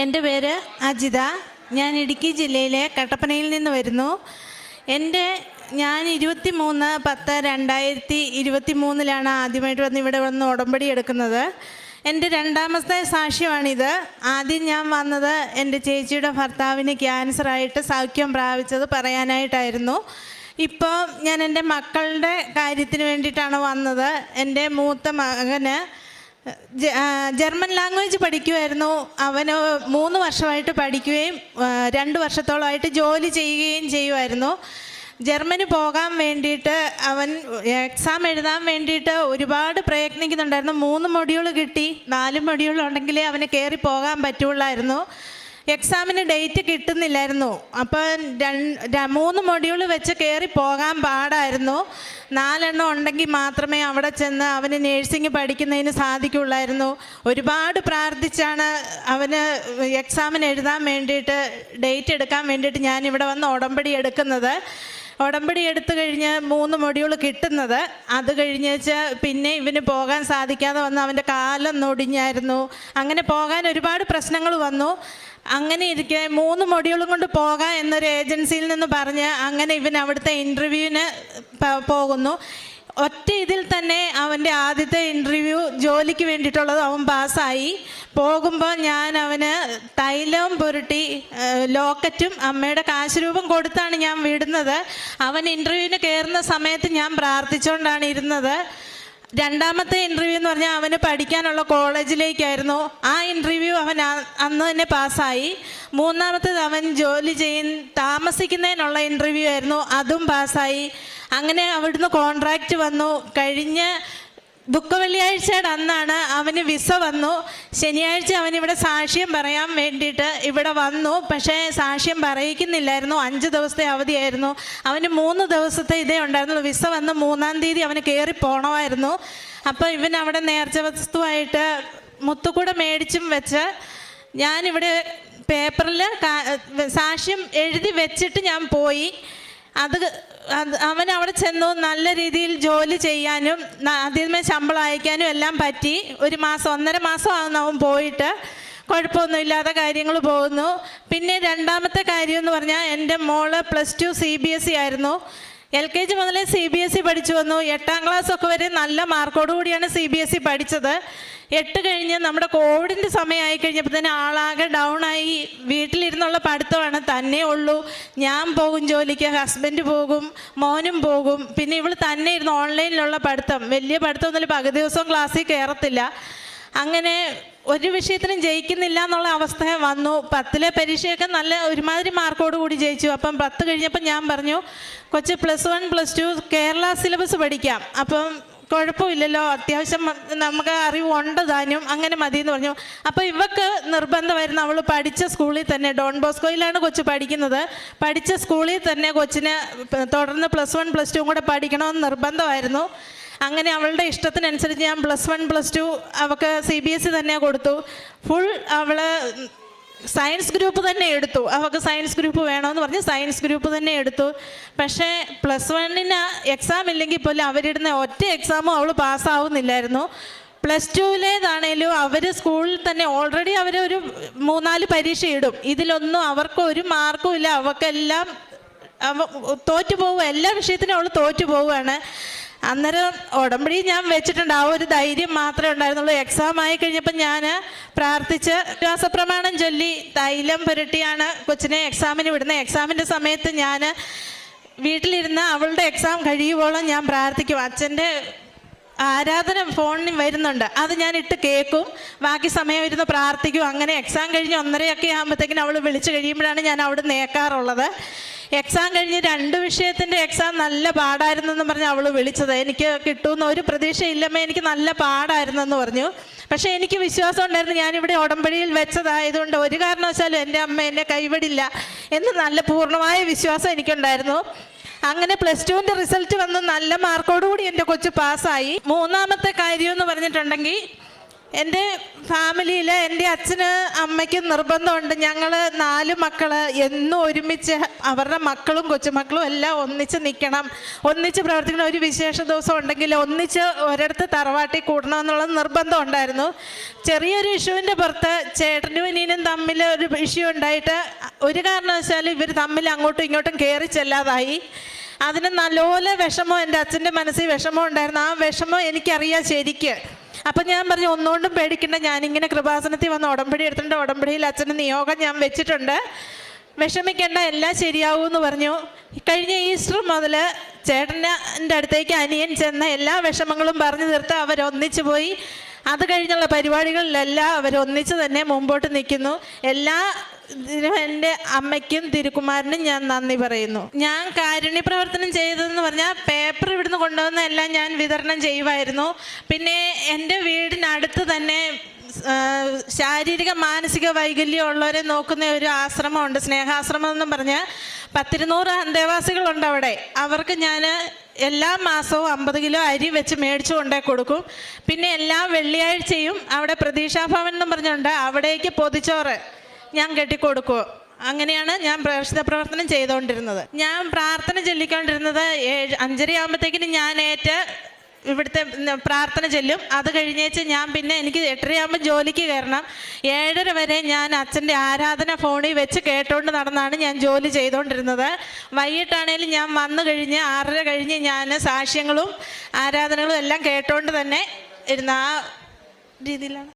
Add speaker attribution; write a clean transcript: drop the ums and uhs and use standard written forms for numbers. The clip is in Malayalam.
Speaker 1: എൻ്റെ പേര് അജിത. ഞാൻ ഇടുക്കി ജില്ലയിലെ കട്ടപ്പനയിൽ നിന്ന് വരുന്നു. ഞാൻ 23/10/2023 ആദ്യമായിട്ട് ഇവിടെ വന്ന് ഉടമ്പടി എടുക്കുന്നത്. എൻ്റെ രണ്ടാമത്തെ സാക്ഷ്യമാണിത്. ആദ്യം ഞാൻ വന്നത് എൻ്റെ ചേച്ചിയുടെ ഭർത്താവിന് ക്യാൻസറായിട്ട് സൗഖ്യം പ്രാപിച്ചത് പറയാനായിട്ടായിരുന്നു. ഇപ്പോൾ ഞാൻ എൻ്റെ മക്കളുടെ കാര്യത്തിന് വേണ്ടിയിട്ടാണ് വന്നത്. എൻ്റെ മൂത്ത മകന് ജർമ്മൻ ലാംഗ്വേജ് പഠിക്കുമായിരുന്നു. അവന് 3 വർഷമായിട്ട് പഠിക്കുകയും 2 വർഷത്തോളമായിട്ട് ജോലി ചെയ്യുകയും ചെയ്യുമായിരുന്നു. ജർമ്മനി പോകാൻ വേണ്ടിയിട്ട് അവൻ എക്സാം എഴുതാൻ വേണ്ടിയിട്ട് ഒരുപാട് പ്രയത്നിക്കുന്നുണ്ടായിരുന്നു. 3 മൊഡ്യൂൾ കിട്ടി. 4 മൊഡ്യൂൾ ഉണ്ടെങ്കിലേ അവന് കയറി പോകാൻ പറ്റുള്ളായിരുന്നു. എക്സാമിന് ഡേറ്റ് കിട്ടുന്നില്ലായിരുന്നു. അപ്പോൾ 3 മൊഡ്യൂൾ വെച്ച് കയറി പോകാൻ പാടായിരുന്നു. 4 എണ്ണം ഉണ്ടെങ്കിൽ മാത്രമേ അവിടെ ചെന്ന് അവന് നേഴ്സിംഗ് പഠിക്കുന്നതിന് സാധിക്കുള്ളായിരുന്നു. ഒരുപാട് പ്രാർത്ഥിച്ചാണ് അവന് എക്സാമിന് എഴുതാൻ വേണ്ടിയിട്ട് ഡേറ്റ് എടുക്കാൻ വേണ്ടിയിട്ട് ഞാനിവിടെ വന്ന് ഉടമ്പടി എടുക്കുന്നത്. ഉടമ്പടി എടുത്തു കഴിഞ്ഞ് 3 മൊഡ്യൂൾ കിട്ടുന്നത്. അത് കഴിഞ്ഞേച്ച് പിന്നെ ഇവന് പോകാൻ സാധിക്കാതെ വന്ന് അവൻ്റെ കാലം നൊടിഞ്ഞായിരുന്നു. അങ്ങനെ പോകാൻ ഒരുപാട് പ്രശ്നങ്ങൾ വന്നു. അങ്ങനെ ഇരിക്കെ 3 മൊഡ്യൂളും കൊണ്ട് പോകാം എന്നൊരു ഏജൻസിയിൽ നിന്ന് പറഞ്ഞ് അങ്ങനെ ഇവൻ അവിടുത്തെ ഇൻ്റർവ്യൂവിന് പോകുന്നു. ഒറ്റ ഇതിൽ തന്നെ അവൻ്റെ ആദ്യത്തെ ഇൻ്റർവ്യൂ ജോലിക്ക് വേണ്ടിയിട്ടുള്ളത് അവൻ പാസ്സായി. പോകുമ്പോൾ ഞാൻ അവന് തൈലവും പുരട്ടി ലോക്കറ്റും അമ്മയുടെ കാശുരൂപം കൊടുത്താണ് ഞാൻ വിടുന്നത്. അവൻ ഇൻ്റർവ്യൂവിന് കയറുന്ന സമയത്ത് ഞാൻ പ്രാർത്ഥിച്ചുകൊണ്ടാണ് ഇരുന്നത്. രണ്ടാമത്തെ ഇൻ്റർവ്യൂ എന്ന് പറഞ്ഞാൽ അവന് പഠിക്കാനുള്ള കോളേജിലേക്കായിരുന്നു. ആ ഇൻ്റർവ്യൂ അവൻ അന്ന് തന്നെ പാസ്സായി. മൂന്നാമത്തേത് അവൻ ജോലി താമസിക്കുന്നതിനുള്ള ഇൻ്റർവ്യൂ ആയിരുന്നു. അതും പാസ്സായി. അങ്ങനെ അവിടുന്ന് കോൺട്രാക്റ്റ് വന്നു. കഴിഞ്ഞ വെള്ളിയാഴ്ചയുടെ അന്നാണ് അവന് വിസ വന്നു. ശനിയാഴ്ച അവനിവിടെ സാക്ഷ്യം പറയാൻ വേണ്ടിയിട്ട് ഇവിടെ വന്നു. പക്ഷേ സാക്ഷ്യം പറയിക്കുന്നില്ലായിരുന്നു. 5 ദിവസത്തെ അവധിയായിരുന്നു. അവന് 3 ദിവസത്തെ ഇതേ ഉണ്ടായിരുന്നുള്ളൂ. വിസ വന്ന് 3-ാം തീയതി അവന് കയറി പോകണമായിരുന്നു. അപ്പോൾ ഇവൻ അവിടെ നേർച്ച വസ്തുവായിട്ട് മുത്തുകൂട മേടിച്ചും വെച്ച് ഞാനിവിടെ പേപ്പറിൽ സാക്ഷ്യം എഴുതി വെച്ചിട്ട് ഞാൻ പോയി. അവൻ അവിടെ ചെന്നു. നല്ല രീതിയിൽ ജോലി ചെയ്യാനും ആദ്യമേ ശമ്പളം അയക്കാനും എല്ലാം പറ്റി. 1 മാസം 1.5 മാസം ആകുന്നു അവൻ പോയിട്ട്. കുഴപ്പമൊന്നുമില്ലാത്ത കാര്യങ്ങൾ പോകുന്നു. പിന്നെ രണ്ടാമത്തെ കാര്യം എന്ന് പറഞ്ഞാൽ എൻ്റെ മോള് +2 CBSE ആയിരുന്നു. LKG മുതലേ CBSE പഠിച്ചു വന്നു. 8ാം ക്ലാസ്സൊക്കെ വരെ നല്ല മാർക്കോടുകൂടിയാണ് CBSE പഠിച്ചത്. 8 കഴിഞ്ഞ് നമ്മുടെ കോവിഡിൻ്റെ സമയമായി കഴിഞ്ഞപ്പോൾ തന്നെ ആളാകെ ഡൗണായി. വീട്ടിലിരുന്നുള്ള പഠിത്തമാണ്. തന്നെ ഉള്ളൂ. ഞാൻ പോകും ജോലിക്ക്, ഹസ്ബൻഡ് പോകും, മോനും പോകും. പിന്നെ ഇവൾ തന്നെ ഇരുന്ന് ഓൺലൈനിലുള്ള പഠിത്തം. വലിയ പഠിത്തമൊന്നുമില്ല. പകുതി ദിവസം ക്ലാസ്സിൽ കയറത്തില്ല. അങ്ങനെ ഒരു വിഷയത്തിനും ജയിക്കുന്നില്ല എന്നുള്ള അവസ്ഥ വന്നു. 10ലെ പരീക്ഷയൊക്കെ നല്ല ഒരുമാതിരി മാർക്കോട് കൂടി ജയിച്ചു. അപ്പം 10 കഴിഞ്ഞപ്പോൾ ഞാൻ പറഞ്ഞു, കൊച്ച് +1 +2 കേരള സിലബസ് പഠിക്കാം. അപ്പം കുഴപ്പമില്ലല്ലോ, അത്യാവശ്യം നമുക്ക് അറിവുണ്ട് താനും, അങ്ങനെ മതി എന്ന് പറഞ്ഞു. അപ്പോൾ ഇവക്ക് നിർബന്ധമായിരുന്നു. അവൾ പഠിച്ച സ്കൂളിൽ തന്നെ, ഡോൺ ബോസ്കോയിലാണ് കൊച്ച് പഠിക്കുന്നത്. പഠിച്ച സ്കൂളിൽ തന്നെ കൊച്ചിന് തുടർന്ന് +1 +2 കൂടെ പഠിക്കണമെന്ന് നിർബന്ധമായിരുന്നു. അങ്ങനെ അവളുടെ ഇഷ്ടത്തിനനുസരിച്ച് ഞാൻ +1 +2 അവൾക്ക് CBSE തന്നെ കൊടുത്തു. ഫുൾ അവൾ സയൻസ് ഗ്രൂപ്പ് തന്നെ എടുത്തു. അവൾക്ക് സയൻസ് ഗ്രൂപ്പ് വേണമെന്ന് പറഞ്ഞ് സയൻസ് ഗ്രൂപ്പ് തന്നെ എടുത്തു. പക്ഷേ +1 എക്സാം ഇല്ലെങ്കിൽ പോലും അവരിടുന്ന ഒറ്റ എക്സാമും അവൾ പാസ്സാവുന്നില്ലായിരുന്നു. +2 അവർ സ്കൂളിൽ തന്നെ ഓൾറെഡി അവരൊരു 3-4 പരീക്ഷ ഇടും. ഇതിലൊന്നും അവർക്ക് ഒരു മാർക്കും ഇല്ല. അവൾക്കെല്ലാം തോറ്റു പോവുക. എല്ലാ വിഷയത്തിനും അവൾ തോറ്റു പോവുകയാണ്. അന്നേരം ഉടമ്പടി ഞാൻ വെച്ചിട്ടുണ്ട്. ആ ഒരു ധൈര്യം മാത്രമേ ഉണ്ടായിരുന്നുള്ളൂ. എക്സാം ആയി കഴിഞ്ഞപ്പോൾ ഞാൻ പ്രാർത്ഥിച്ച് വിശ്വാസപ്രമാണം ചൊല്ലി തൈലം പുരട്ടിയാണ് കൊച്ചിനെ എക്സാമിന് വിടുന്നത്. എക്സാമിൻ്റെ സമയത്ത് ഞാൻ വീട്ടിലിരുന്ന് അവളുടെ എക്സാം കഴിയുമ്പോഴും ഞാൻ പ്രാർത്ഥിക്കും. അച്ഛൻ്റെ ആരാധന ഫോണിൽ വരുന്നുണ്ട്, അത് ഞാൻ ഇട്ട് കേൾക്കും. ബാക്കി സമയം ഇരുന്ന് പ്രാർത്ഥിക്കും. അങ്ങനെ എക്സാം കഴിഞ്ഞ് 1:30 ആകുമ്പോഴത്തേക്കിനും അവൾ വിളിച്ച് കഴിയുമ്പോഴാണ് ഞാൻ അവിടെ നേക്കാറുള്ളത്. എക്സാം കഴിഞ്ഞ് 2 വിഷയത്തിൻ്റെ എക്സാം നല്ല പാടായിരുന്നെന്ന് പറഞ്ഞ് അവൾ വിളിച്ചത്. എനിക്ക് കിട്ടുമെന്ന് ഒരു പ്രതീക്ഷയില്ലമ്മേ, എനിക്ക് നല്ല പാടായിരുന്നെന്ന് പറഞ്ഞു. പക്ഷേ എനിക്ക് വിശ്വാസം ഉണ്ടായിരുന്നു. ഞാനിവിടെ ഉടമ്പടിയിൽ വെച്ചതായതുകൊണ്ട് ഒരു കാരണവശാലും എൻ്റെ അമ്മ എന്നെ കൈവിടില്ല എന്ന് നല്ല പൂർണ്ണമായ വിശ്വാസം എനിക്കുണ്ടായിരുന്നു. അങ്ങനെ +2ൻ്റെ റിസൾട്ട് വന്ന് നല്ല മാർക്കോടുകൂടി എൻ്റെ കൊച്ചു പാസ്സായി. മൂന്നാമത്തെ കാര്യം എന്ന് പറഞ്ഞിട്ടുണ്ടെങ്കിൽ എൻ്റെ ഫാമിലിയിൽ എൻ്റെ അച്ഛന് അമ്മയ്ക്കും നിർബന്ധമുണ്ട്. ഞങ്ങൾ 4 മക്കൾ എന്നും ഒരുമിച്ച് അവരുടെ മക്കളും കൊച്ചുമക്കളും എല്ലാം ഒന്നിച്ച് നിൽക്കണം, ഒന്നിച്ച് പ്രവർത്തിക്കണം. ഒരു വിശേഷ ദിവസം ഉണ്ടെങ്കിൽ ഒന്നിച്ച് ഒരിടത്ത് തറവാട്ടിൽ കൂടണം എന്നുള്ളത് നിർബന്ധം ഉണ്ടായിരുന്നു. ചെറിയൊരു ഇഷ്യൂവിൻ്റെ പുറത്ത് ചേട്ടനും അനിയനും തമ്മിൽ ഒരു ഇഷ്യൂ ഉണ്ടായിട്ട് ഒരു കാരണവശാലും ഇവർ തമ്മിൽ അങ്ങോട്ടും ഇങ്ങോട്ടും കയറി ചെല്ലാതായി. അതിന് നല്ലപോലെ വിഷമം, എൻ്റെ അച്ഛൻ്റെ മനസ്സിൽ വിഷമം ഉണ്ടായിരുന്നു. ആ വിഷമം എനിക്കറിയാം ശരിക്ക്. അപ്പം ഞാൻ പറഞ്ഞു, ഒന്നുകൊണ്ടും പേടിക്കണ്ട, ഞാനിങ്ങനെ കൃപാസനത്തിൽ വന്ന് ഉടമ്പടി എടുത്തിട്ടുണ്ട്, ഉടമ്പടിയിൽ അച്ഛൻ്റെ നിയോഗം ഞാൻ വെച്ചിട്ടുണ്ട്, വിഷമിക്കേണ്ട, എല്ലാം ശരിയാവും എന്ന് പറഞ്ഞു. കഴിഞ്ഞ ഈസ്റ്റർ മുതൽ ചേട്ടൻ്റെ അടുത്തേക്ക് അനിയൻ ചെന്ന എല്ലാ വിഷമങ്ങളും പറഞ്ഞു തീർത്ത് അവരൊന്നിച്ചു പോയി. അത് കഴിഞ്ഞുള്ള പരിപാടികളിലെല്ലാം അവരൊന്നിച്ച് തന്നെ മുമ്പോട്ട് നിൽക്കുന്നു. എല്ലാ ഇതിനും എൻ്റെ അമ്മയ്ക്കും തിരുക്കുമാരനും ഞാൻ നന്ദി പറയുന്നു. ഞാൻ കാരുണ്യ പ്രവർത്തനം ചെയ്തതെന്ന് പറഞ്ഞാൽ പേപ്പർ ഇവിടുന്ന് കൊണ്ടുവന്ന എല്ലാം ഞാൻ വിതരണം ചെയ്യുമായിരുന്നു. പിന്നെ എൻ്റെ വീടിനടുത്ത് തന്നെ ശാരീരിക മാനസിക വൈകല്യം ഉള്ളവരെ നോക്കുന്ന ഒരു ആശ്രമമുണ്ട്, സ്നേഹാശ്രമം എന്നും പറഞ്ഞ് 100-200 അന്തേവാസികളുണ്ട് അവിടെ. അവർക്ക് ഞാൻ എല്ലാ മാസവും 50 കിലോ അരി വെച്ച് മേടിച്ചു കൊണ്ടേ കൊടുക്കും. പിന്നെ എല്ലാ വെള്ളിയാഴ്ചയും അവിടെ പ്രതീക്ഷാഭവൻ എന്നും പറഞ്ഞുകൊണ്ട് അവിടേക്ക് പൊതിച്ചോറ് ഞാൻ കെട്ടിക്കൊടുക്കും. അങ്ങനെയാണ് ഞാൻ പ്രേക്ഷിത പ്രവർത്തനം ചെയ്തുകൊണ്ടിരുന്നത്. ഞാൻ പ്രാർത്ഥന ചൊല്ലിക്കൊണ്ടിരുന്നത് 5:30 ആകുമ്പോഴത്തേക്കിന് ഞാൻ ഇവിടുത്തെ പ്രാർത്ഥന ചെല്ലും. അത് കഴിഞ്ഞേച്ച് ഞാൻ പിന്നെ എനിക്ക് 8:30 ആകുമ്പോൾ ജോലിക്ക് കയറണം. 7:30 വരെ ഞാൻ അച്ഛൻ്റെ ആരാധന ഫോണിൽ വെച്ച് കേട്ടുകൊണ്ട് നടന്നാണ് ഞാൻ ജോലി ചെയ്തുകൊണ്ടിരുന്നത്. വൈകിട്ടാണേലും ഞാൻ വന്നു കഴിഞ്ഞ് 6:30 കഴിഞ്ഞ് ഞാൻ സാക്ഷ്യങ്ങളും ആരാധനകളും എല്ലാം കേട്ടുകൊണ്ട് തന്നെ ഇരുന്ന ആ രീതിയിലാണ്.